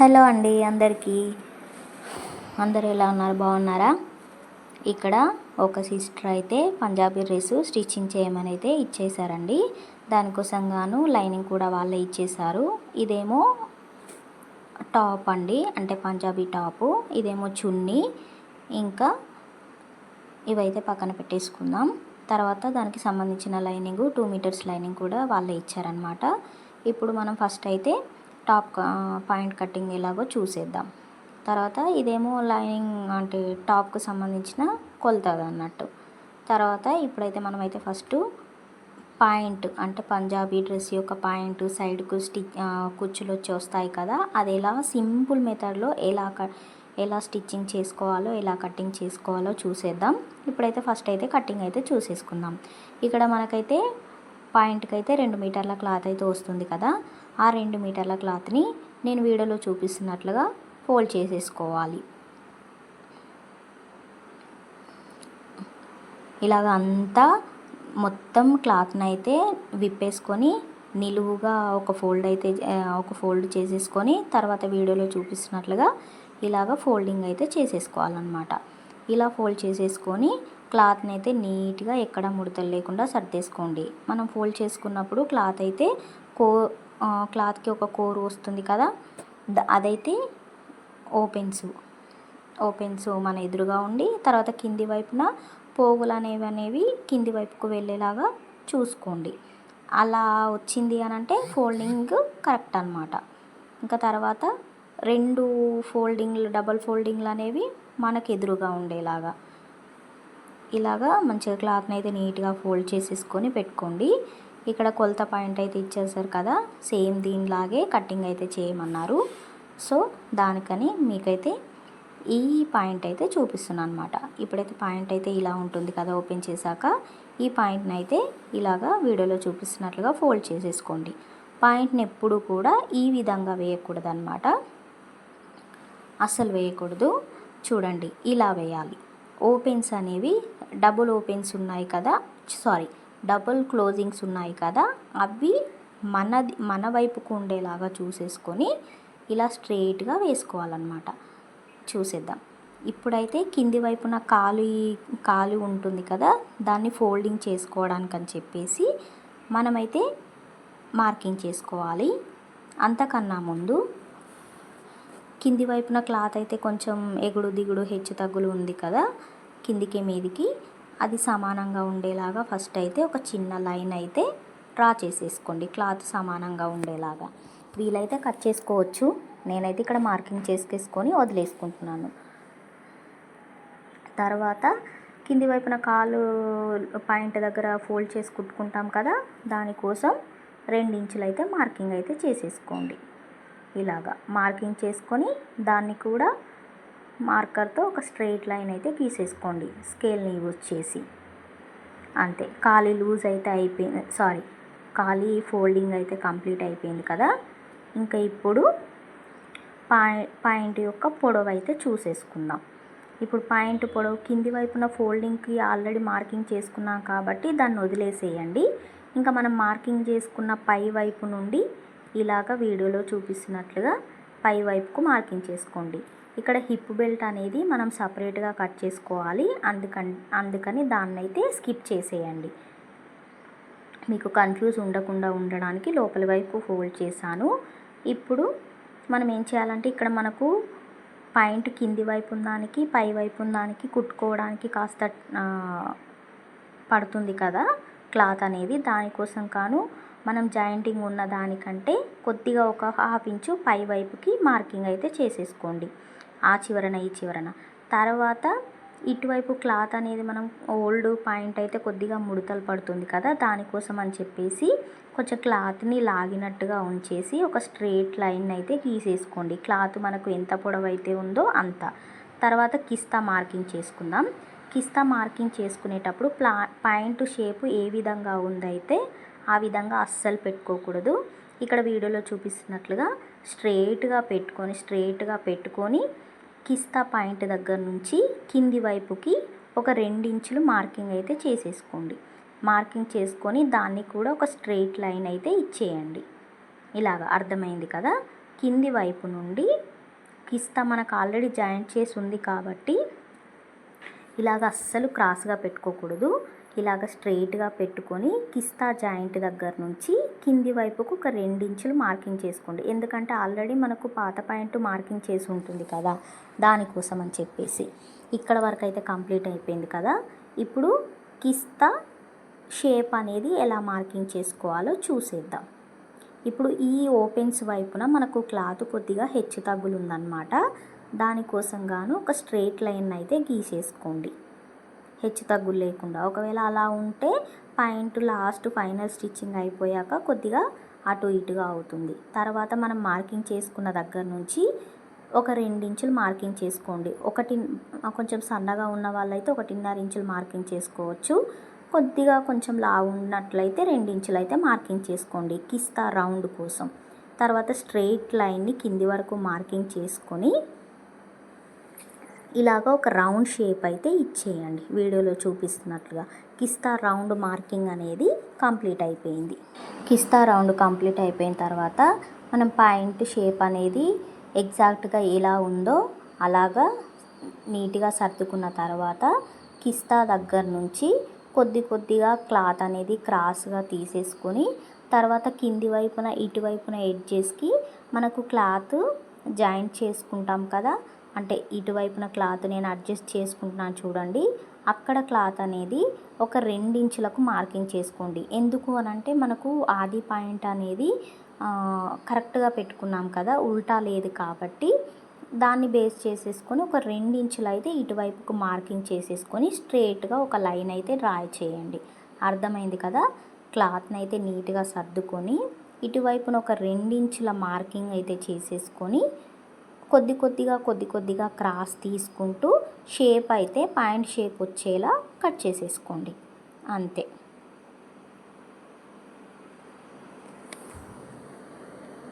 Hello అండి అందరికీ. అందరూ ఎలా ఉన్నారు? బాగున్నారా? ఇక్కడ ఒక సిస్టర్ అయితే పంజాబీ డ్రెస్ స్టిచ్చింగ్ చేయమని అయితే ఇచ్చేసారండి. దానికోసం గాను లైనింగ్ కూడా వాళ్ళే ఇచ్చేసారు. ఇదేమో టాప్ అండి, అంటే పంజాబీ టాపు. ఇదేమో చున్నీ. ఇంకా ఇవైతే పక్కన పెట్టేసుకుందాం. తర్వాత దానికి సంబంధించిన లైనింగ్ 2 మీటర్స్ లైనింగ్ కూడా వాళ్ళే ఇచ్చారనమాట. ఇప్పుడు మనం ఫస్ట్ అయితే టాప్ పాయింట్ కటింగ్ ఎలాగో చూసేద్దాం. తర్వాత ఇదేమో లైనింగ్ అంటే టాప్కు సంబంధించిన కొలతగా అన్నట్టు. తర్వాత ఇప్పుడైతే మనమైతే ఫస్ట్ పాయింట్ అంటే పంజాబీ డ్రెస్ యొక్క పాయింట్ సైడ్కు కుచ్చులు వచ్చి వస్తాయి కదా, అది ఎలా సింపుల్ మెథడ్లో ఎలా స్టిచ్చింగ్ చేసుకోవాలో, ఎలా కటింగ్ చేసుకోవాలో చూసేద్దాం. ఇప్పుడైతే ఫస్ట్ అయితే కటింగ్ అయితే చూసేసుకుందాం. ఇక్కడ మనకైతే పాయింట్కి అయితే 2 మీటర్ల క్లాత్ అయితే వస్తుంది కదా. ఆ 2 మీటర్ల క్లాత్ని నేను వీడియోలో చూపిస్తున్నట్లుగా ఫోల్డ్ చేసేసుకోవాలి. ఇలాగ అంతా మొత్తం క్లాత్ని అయితే విప్పేసుకొని నిలువుగా ఒక ఫోల్డ్ చేసేసుకొని తర్వాత వీడియోలో చూపిస్తున్నట్లుగా ఇలాగ ఫోల్డింగ్ అయితే చేసేసుకోవాలన్నమాట. ఇలా ఫోల్డ్ చేసేసుకొని క్లాత్ని అయితే నీట్గా ఎక్కడ ముడతలు లేకుండా సర్దేసుకోండి. మనం ఫోల్డ్ చేసుకున్నప్పుడు క్లాత్కి ఒక కోరు వస్తుంది కదా, అదైతే ఓపెన్స్ మన ఎదురుగా ఉండి తర్వాత కింది వైపున పోగులు అనేవి కింది వైపుకు వెళ్ళేలాగా చూసుకోండి. అలా వచ్చింది అని అంటే ఫోల్డింగ్ కరెక్ట్ అనమాట. ఇంకా తర్వాత 2 డబల్ ఫోల్డింగ్లు అనేవి మనకు ఎదురుగా ఉండేలాగా ఇలాగా మంచిగా క్లాత్ని అయితే నీట్గా ఫోల్డ్ చేసేసుకొని పెట్టుకోండి. ఇక్కడ కొలత పాయింట్ అయితే ఇచ్చేసారు కదా, సేమ్ దీనిలాగే కటింగ్ అయితే చేయమన్నారు. సో దానికని మీకైతే ఈ పాయింట్ అయితే చూపిస్తున్నాను అనమాట. ఇప్పుడైతే పాయింట్ అయితే ఇలా ఉంటుంది కదా, ఓపెన్ చేశాక ఈ పాయింట్ని అయితే ఇలాగా వీడియోలో చూపిస్తున్నట్లుగా ఫోల్డ్ చేసేసుకోండి. పాయింట్ని ఎప్పుడు కూడా ఈ విధంగా వేయకూడదు అనమాట, అస్సలు వేయకూడదు. చూడండి ఇలా వేయాలి. ఓపెన్స్ అనేవి డబుల్ క్లోజింగ్స్ ఉన్నాయి కదా, అవి మన వైపుకు ఉండేలాగా చూసేసుకొని ఇలా స్ట్రెయిట్గా వేసుకోవాలన్నమాట. చూసేద్దాం. ఇప్పుడైతే కింది వైపున కాలు ఉంటుంది కదా, దాన్ని ఫోల్డింగ్ చేసుకోవడానికి అని చెప్పేసి మనమైతే మార్కింగ్ చేసుకోవాలి. అంతకన్నా ముందు కింది వైపున క్లాత్ అయితే కొంచెం ఎగుడు దిగుడు హెచ్చు తగ్గులు ఉంది కదా, కిందికి మీదికి అది సమానంగా ఉండేలాగా ఫస్ట్ అయితే ఒక చిన్న లైన్ అయితే డ్రా చేసేసుకోండి, క్లాత్ సమానంగా ఉండేలాగా. వీలైతే కట్ చేసుకోవచ్చు, నేనైతే ఇక్కడ మార్కింగ్ చేసుకొని వదిలేసుకుంటున్నాను. తర్వాత కింది వైపున కాలు పాయింట్ దగ్గర ఫోల్డ్ చేసి కుట్టుకుంటాం కదా, దానికోసం 2 ఇంచులు అయితే మార్కింగ్ అయితే చేసేసుకోండి. ఇలాగా మార్కింగ్ చేసుకొని దాన్ని కూడా మార్కర్తో ఒక స్ట్రెయిట్ లైన్ అయితే గీసేసుకోండి స్కేల్ని యూజ్ చేసి. అంతే, ఖాళీ ఫోల్డింగ్ అయితే కంప్లీట్ అయిపోయింది కదా. ఇంకా ఇప్పుడు పాయింట్ యొక్క పొడవు అయితే చూసేసుకుందాం. ఇప్పుడు పాయింట్ పొడవు కింది వైపున ఫోల్డింగ్కి ఆల్రెడీ మార్కింగ్ చేసుకున్నాం కాబట్టి దాన్ని వదిలేసేయండి. ఇంకా మనం మార్కింగ్ చేసుకున్న పై వైపు నుండి ఇలాగ వీడియోలో చూపిస్తున్నట్లుగా పై వైపుకు మార్కింగ్ చేసుకోండి. ఇక్కడ హిప్ బెల్ట్ అనేది మనం సపరేట్గా కట్ చేసుకోవాలి, అందుకని దాన్ని అయితే స్కిప్ చేసేయండి. మీకు కన్ఫ్యూజ్ ఉండకుండా ఉండడానికి లోపలి వైపు ఫోల్డ్ చేశాను. ఇప్పుడు మనం ఏం చేయాలంటే ఇక్కడ మనకు పాయింట్ కింది వైపు దానికి పై వైపు దానికి కుట్టుకోవడానికి కాస్త పడుతుంది కదా క్లాత్ అనేది, దానికోసం కాను మనం జాయింటింగ్ ఉన్న దానికంటే కొద్దిగా ఒక 1/2 ఇంచు పై వైపుకి మార్కింగ్ అయితే చేసేసుకోండి, ఆ చివరన ఈ చివరన. తర్వాత ఇటువైపు క్లాత్ అనేది మనం ఓల్డ్ పాయింట్ అయితే కొద్దిగా ముడతలు పడుతుంది కదా, దానికోసం అని చెప్పేసి కొంచెం క్లాత్ని లాగినట్టుగా ఉంచేసి ఒక స్ట్రెయిట్ లైన్ అయితే గీసేసుకోండి. క్లాత్ మనకు ఎంత పొడవు అయితే ఉందో అంత. తర్వాత కిస్తా మార్కింగ్ చేసుకుందాం. కిస్తా మార్కింగ్ చేసుకునేటప్పుడు పాయింట్ షేపు ఏ విధంగా ఉందైతే ఆ విధంగా అస్సలు పెట్టుకోకూడదు. ఇక్కడ వీడియోలో చూపిస్తున్నట్లుగా స్ట్రెయిట్గా పెట్టుకొని కిస్తా పాయింట్ దగ్గర నుంచి కింది వైపుకి ఒక 2 ఇంచులు మార్కింగ్ అయితే చేసేసుకోండి. మార్కింగ్ చేసుకొని దాన్ని కూడా ఒక స్ట్రెయిట్ లైన్ అయితే ఇచ్చేయండి. ఇలాగ అర్థమైంది కదా. కింది వైపు నుండి కిస్తా మనకు ఆల్రెడీ జాయింట్ చేసి ఉంది కాబట్టి ఇలాగ అస్సలు క్రాస్గా పెట్టుకోకూడదు. ఇలాగ స్ట్రెయిట్గా పెట్టుకొని కిస్తా జాయింట్ దగ్గర నుంచి కింది వైపుకు ఒక 2 ఇంచులు మార్కింగ్ చేసుకోండి. ఎందుకంటే ఆల్రెడీ మనకు పాత పాయింట్ మార్కింగ్ చేసి ఉంటుంది కదా, దానికోసం అని చెప్పేసి. ఇక్కడ వరకు అయితే కంప్లీట్ అయిపోయింది కదా. ఇప్పుడు కిస్తా షేప్ అనేది ఎలా మార్కింగ్ చేసుకోవాలో చూసేద్దాం. ఇప్పుడు ఈ ఓపెన్స్ వైపున మనకు క్లాత్ కొద్దిగా హెచ్చు తగ్గులు ఉందన్నమాట. దానికోసం గాను ఒక స్ట్రెయిట్ లైన్ అయితే గీసేసుకోండి, హెచ్చు తగ్గులు లేకుండా. ఒకవేళ అలా ఉంటే పాయింట్ లాస్ట్ ఫైనల్ స్టిచ్చింగ్ అయిపోయాక కొద్దిగా అటు ఇటుగా అవుతుంది. తర్వాత మనం మార్కింగ్ చేసుకున్న దగ్గర నుంచి ఒక 2 ఇంచులు మార్కింగ్ చేసుకోండి. కొంచెం సన్నగా ఉన్న వాళ్ళైతే 1.5 ఇంచులు మార్కింగ్ చేసుకోవచ్చు. కొద్దిగా కొంచెం లావు ఉన్నట్లయితే 2 ఇంచులు అయితే మార్కింగ్ చేసుకోండి కిస్తా రౌండ్ కోసం. తర్వాత స్ట్రెయిట్ లైన్ని కింది వరకు మార్కింగ్ చేసుకొని ఇలాగ ఒక రౌండ్ షేప్ అయితే ఇచ్చేయండి వీడియోలో చూపిస్తున్నట్లుగా. కిస్తా రౌండ్ మార్కింగ్ అనేది కంప్లీట్ అయిపోయింది. కిస్తా రౌండ్ కంప్లీట్ అయిపోయిన తర్వాత మనం పాయింట్ షేప్ అనేది ఎగ్జాక్ట్గా ఎలా ఉందో అలాగా నీట్గా సర్దుకున్న తర్వాత కిస్తా దగ్గర నుంచి కొద్దిగా క్లాత్ అనేది క్రాస్గా తీసేసుకొని తర్వాత కింది వైపున ఇటువైపున ఎడ్జెస్కి మనకు క్లాత్ జాయింట్ చేసుకుంటాం కదా, అంటే ఇటువైపున క్లాత్ నేను అడ్జస్ట్ చేసుకుంటున్నాను చూడండి. అక్కడ క్లాత్ అనేది ఒక 2 ఇంచులకు మార్కింగ్ చేసుకోండి. ఎందుకు అనంటే మనకు ఆది పాయింట్ అనేది కరెక్ట్గా పెట్టుకున్నాం కదా, ఉల్టా లేదు కాబట్టి దాన్ని బేస్ చేసేసుకొని ఒక 2 ఇంచులు అయితే ఇటువైపుకు మార్కింగ్ చేసేసుకొని స్ట్రెయిట్గా ఒక లైన్ అయితే డ్రా చేయండి. అర్థమైంది కదా. క్లాత్ని అయితే నీట్గా సర్దుకొని ఇటువైపున ఒక 2 ఇంచుల మార్కింగ్ అయితే చేసేసుకొని కొద్దిగా క్రాస్ తీసుకుంటూ షేప్ అయితే పాయింట్ షేప్ వచ్చేలా కట్ చేసేసుకోండి. అంతే.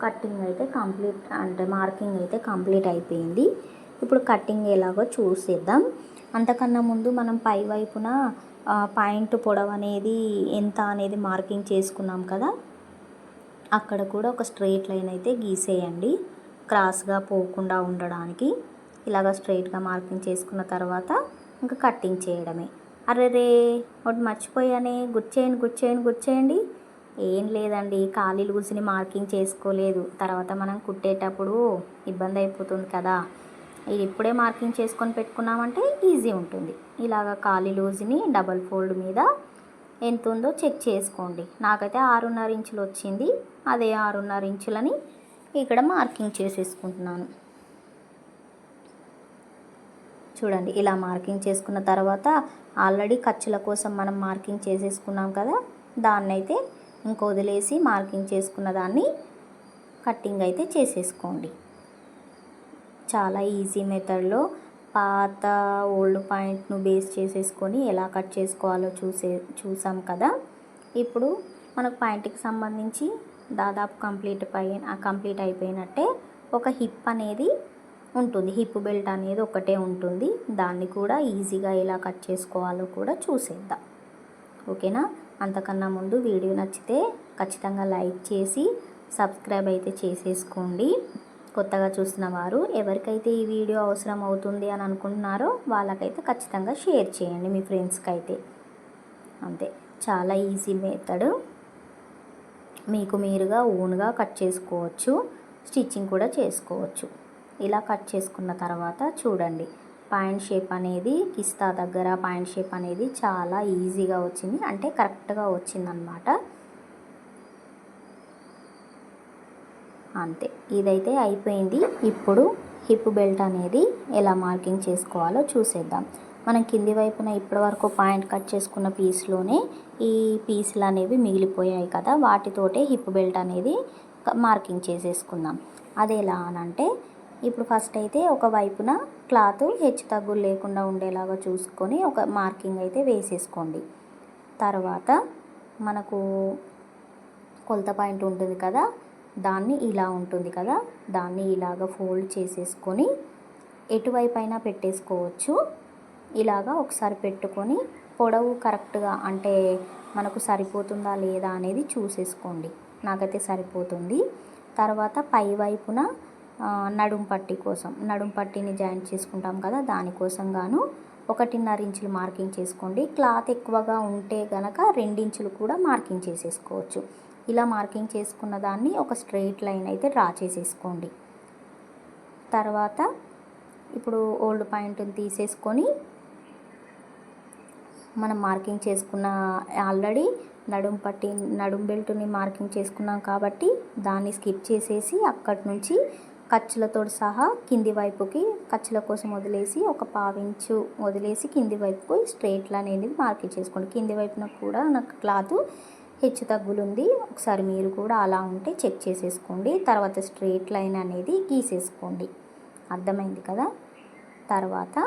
కట్టింగ్ అయితే కంప్లీట్, అంటే మార్కింగ్ అయితే కంప్లీట్ అయిపోయింది. ఇప్పుడు కట్టింగ్ ఎలాగో చూసేద్దాం. అంతకన్నా ముందు మనం పై వైపున పాయింట్ పొడవు అనేది ఎంత అనేది మార్కింగ్ చేసుకున్నాం కదా, అక్కడ కూడా ఒక స్ట్రెయిట్ లైన్ అయితే గీసేయండి క్రాస్గా పోకుండా ఉండడానికి. ఇలాగ స్ట్రెయిట్గా మార్కింగ్ చేసుకున్న తర్వాత ఇంకా కట్టింగ్ చేయడమే. అరెరే ఒకటి మర్చిపోయానే, గుర్చేయండి. ఏం లేదండి, ఖాళీ లూజ్ని మార్కింగ్ చేసుకోలేదు. తర్వాత మనం కుట్టేటప్పుడు ఇబ్బంది అయిపోతుంది కదా, ఇది ఇప్పుడే మార్కింగ్ చేసుకొని పెట్టుకున్నామంటే ఈజీ ఉంటుంది. ఇలాగ ఖాళీ లూజ్ని డబల్ ఫోల్డ్ మీద ఎంత ఉందో చెక్ చేసుకోండి. నాకైతే 6.5 ఇంచులు వచ్చింది. అదే 6.5 ఇంచులని ఇక్కడ మార్కింగ్ చేసేసుకుంటున్నాను. చూడండి, ఇలా మార్కింగ్ చేసుకున్న తర్వాత ఆల్రెడీ ఖర్చుల కోసం మనం మార్కింగ్ చేసేసుకున్నాం కదా, దాన్ని అయితే ఇంక వదిలేసి మార్కింగ్ చేసుకున్న దాన్ని కట్టింగ్ అయితే చేసేసుకోండి. చాలా ఈజీ మెథడ్లో పాత ఓల్డ్ పాయింట్ను బేస్ చేసేసుకొని ఎలా కట్ చేసుకోవాలో చూసాం కదా. ఇప్పుడు మనకు పాయింట్కి సంబంధించి దాదాపు కంప్లీట్ అయిపోయినట్టే. ఒక హిప్ అనేది ఉంటుంది, హిప్ బెల్ట్ అనేది ఒకటే ఉంటుంది. దాన్ని కూడా ఈజీగా ఎలా కట్ చేసుకోవాలో కూడా చూసేద్దాం. ఓకేనా. అంతకన్నా ముందు వీడియో నచ్చితే ఖచ్చితంగా లైక్ చేసి సబ్స్క్రైబ్ అయితే చేసేసుకోండి. కొత్తగా చూస్తున్న వారు ఎవరికైతే ఈ వీడియో అవసరం అవుతుంది అని అనుకుంటున్నారో వాళ్ళకైతే ఖచ్చితంగా షేర్ చేయండి మీ ఫ్రెండ్స్కి అయితే. అంతే, చాలా ఈజీ మెథడ్. మీకు మీరుగా ఓన్గా కట్ చేసుకోవచ్చు, స్టిచ్చింగ్ కూడా చేసుకోవచ్చు. ఇలా కట్ చేసుకున్న తర్వాత చూడండి, పాయింట్ షేప్ అనేది కిస్తా దగ్గర పాయింట్ షేప్ అనేది చాలా ఈజీగా వచ్చింది, అంటే కరెక్ట్గా వచ్చిందనమాట. అంతే, ఇదైతే అయిపోయింది. ఇప్పుడు హిప్ బెల్ట్ అనేది ఎలా మార్కింగ్ చేసుకోవాలో చూసేద్దాం. మనం కింది వైపున ఇప్పటివరకు పాయింట్ కట్ చేసుకున్న పీస్లోనే ఈ పీసులు అనేవి మిగిలిపోయాయి కదా, వాటితోటే హిప్ బెల్ట్ అనేది మార్కింగ్ చేసేసుకుందాం. అది ఎలా అనంటే, ఇప్పుడు ఫస్ట్ అయితే ఒక వైపున క్లాత్ హెచ్చు తగ్గులు లేకుండా ఉండేలాగా చూసుకొని ఒక మార్కింగ్ అయితే వేసేసుకోండి. తర్వాత మనకు కొలత పాయింట్ ఉంటుంది కదా, దాన్ని ఇలా ఉంటుంది కదా, దాన్ని ఇలాగ ఫోల్డ్ చేసేసుకొని ఎటువైపు అయినా పెట్టేసుకోవచ్చు. ఇలాగా ఒకసారి పెట్టుకొని పొడవు కరెక్ట్గా, అంటే మనకు సరిపోతుందా లేదా అనేది చూసేసుకోండి. నాకైతే సరిపోతుంది. తర్వాత పై వైపున నడుం పట్టి కోసం, నడుం పట్టీని జాయింట్ చేసుకుంటాం కదా, దానికోసం గాను 1.5 ఇంచులు మార్కింగ్ చేసుకోండి. క్లాత్ ఎక్కువగా ఉంటే గనక 2 ఇంచులు కూడా మార్కింగ్ చేసేసుకోవచ్చు. ఇలా మార్కింగ్ చేసుకున్న దాన్ని ఒక స్ట్రెయిట్ లైన్ అయితే డ్రా చేసేసుకోండి. తర్వాత ఇప్పుడు ఓల్డ్ పాయింట్ని తీసేసుకొని మనం మార్కింగ్ చేసుకున్న ఆల్రెడీ నడుం బెల్ట్ని మార్కింగ్ చేసుకున్నాం కాబట్టి దాన్ని స్కిప్ చేసేసి అక్కడి నుంచి ఖర్చులతో సహా కింది వైపుకి ఖర్చుల కోసం వదిలేసి ఒక 1/2 ఇంచు వదిలేసి కింది వైపుకు స్ట్రెయిట్ లైన్ అనేది మార్కింగ్ చేసుకోండి. కింది వైపున కూడా నాకు క్లాత్ హెచ్చు తగ్గులు ఉంది, ఒకసారి మీరు కూడా అలా ఉంటే చెక్ చేసేసుకోండి. తర్వాత స్ట్రెయిట్ లైన్ అనేది గీసేసుకోండి. అర్థమైంది కదా. తర్వాత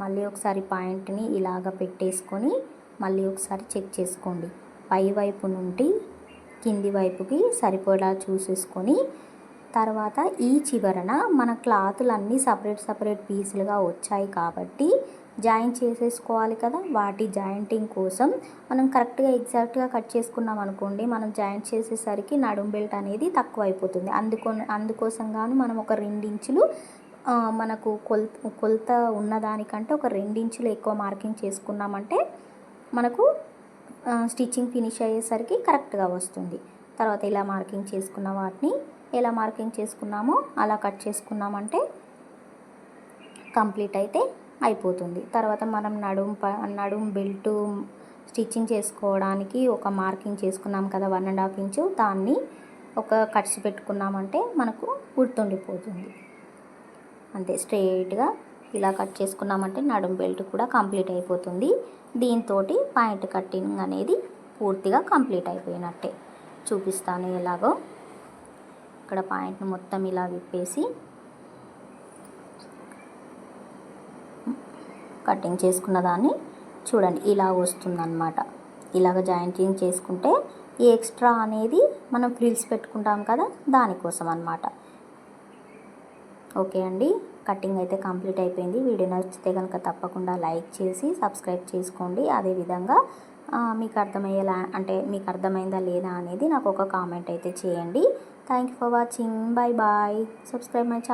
మళ్ళీ ఒకసారి పాయింట్ని ఇలాగ పెట్టేసుకొని మళ్ళీ ఒకసారి చెక్ చేసుకోండి. పై వైపు నుండి కింది వైపుకి సరిపోయేలా చూసేసుకొని తర్వాత ఈ చివరన మన క్లాతులన్నీ సపరేట్ పీసులుగా వచ్చాయి కాబట్టి జాయింట్ చేసేసుకోవాలి కదా. వాటి జాయింటింగ్ కోసం మనం కరెక్ట్గా ఎగ్జాక్ట్గా కట్ చేసుకున్నాం అనుకోండి, మనం జాయింట్ చేసేసరికి నడుం బెల్ట్ అనేది తక్కువ అయిపోతుంది. అందుకోసం గాను మనం ఒక 2 ఇంచులు మనకు కొలత ఉన్నదానికంటే ఒక 2 ఇంచులు ఎక్కువ మార్కింగ్ చేసుకున్నామంటే మనకు స్టిచ్చింగ్ ఫినిష్ అయ్యేసరికి కరెక్ట్గా వస్తుంది. తర్వాత ఇలా మార్కింగ్ చేసుకున్న వాటిని ఎలా మార్కింగ్ చేసుకున్నామో అలా కట్ చేసుకున్నామంటే కంప్లీట్ అయితే అయిపోతుంది. తర్వాత మనం నడుం బెల్ట్ స్టిచ్చింగ్ చేసుకోవడానికి ఒక మార్కింగ్ చేసుకున్నాం కదా 1.5 ఇంచు, దాన్ని ఒక కట్స్ పెట్టుకున్నామంటే మనకు గుర్తుండిపోతుంది. అంతే, స్ట్రెయిట్గా ఇలా కట్ చేసుకున్నామంటే నడుం బెల్ట్ కూడా కంప్లీట్ అయిపోతుంది. దీంతో పాయింట్ కట్టింగ్ అనేది పూర్తిగా కంప్లీట్ అయిపోయినట్టే. చూపిస్తాను ఎలాగో. ఇక్కడ పాయింట్ని మొత్తం ఇలా విప్పేసి కటింగ్ చేసుకున్న దాన్ని చూడండి ఇలా వస్తుందన్నమాట. ఇలాగ జాయింటింగ్ చేసుకుంటే ఈ ఎక్స్ట్రా అనేది మనం ఫ్రిల్స్ పెట్టుకుంటాం కదా, దానికోసం అన్నమాట. ఓకే అండి, కటింగ్ అయితే కంప్లీట్ అయిపోయింది. వీడియో నచ్చితే కనుక తప్పకుండా లైక్ చేసి సబ్స్క్రైబ్ చేసుకోండి. అదేవిధంగా మీకు అర్థమైందా లేదా అనేది నాకు ఒక కామెంట్ అయితే చేయండి. Thank you for watching. Bye bye. Subscribe my channel.